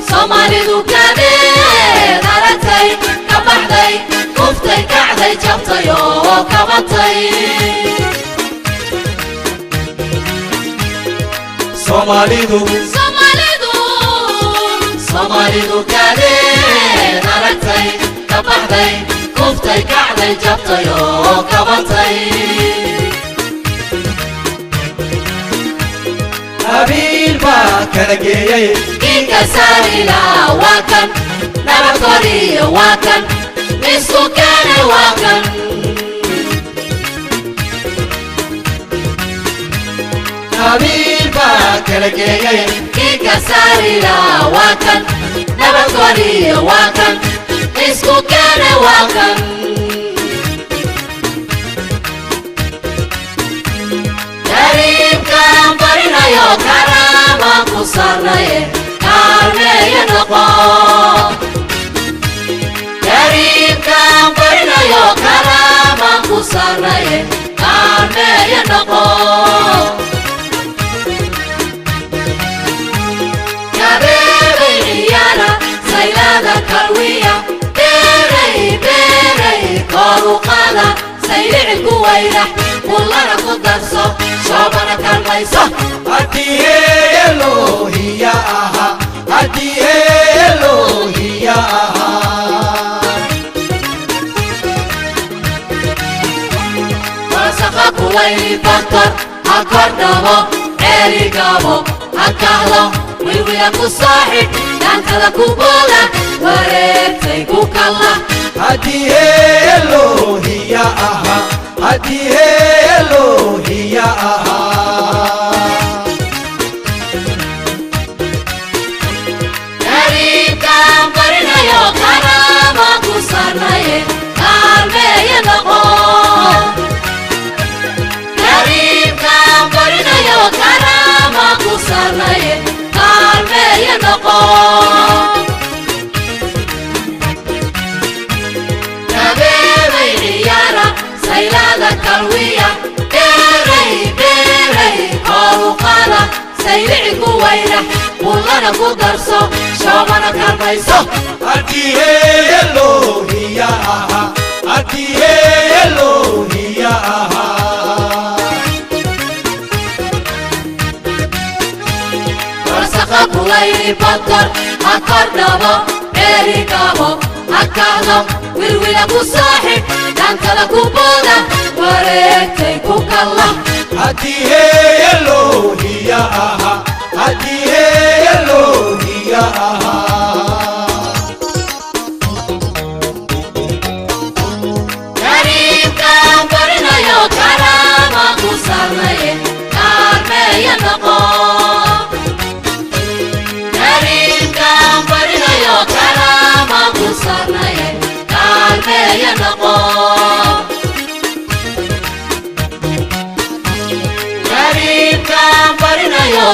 Somalidu kadeed aragtay ka baxday kuftay kacday jabtay oo kabatay Somalidu kadeed aragtay ka baxday kuftay kacday jabtay oo kabatay qabiil baa kala geeyay inka saarila waa kan nabad koriyo waa kan isku keene waa kan qabiil baa kala geeyay inka saarila waa kan nabad koriyo waa kan isku keene waa kan kariimkan barinayo karaama ku sarnaye kaalmeeya noqo kariimkan barinayo karaama ku sarnaye kaalmeeya noqo kabeebay ciyaara saylada kalwiya beeray kor u qaada saylici ku wayrax kullana ku darso shoobana kalmayso haddii Elohiya aha haddii Elohiya aha wasaqa kuwayni bakar ha kordhabo ceerigabo ha kahlo wilwila ku saaxib dhaantada ku booda wareegtay ku kalla haddii Elohiya aha haddii Elohiya aha kariimkan barinayo karaama ku sarnaye kaalmeeya noqo kariimkan barinayo karaama ku sarnaye kaalmeeya noqo kabeebay ciyaara saylada kalwiya beeray kor u qaada saylici ku wayrax kullana ku darso shoobana kalmayso haddii Elohiya aha haddii Elohiya aha wasaqa kuwayni bakar ha kordhabo ceerigabo ha kahlo wilwila ku saaxib dhaantada ku booda wareegtay ku kalla haddii Elohiya aha haddii Elohiya aha kariimkan barinayo karaama ku sarnaye kaalmeeya noqo kariimkan barinayo karaama ku sarnaye kaalmeeya noqo kariimkan barinayo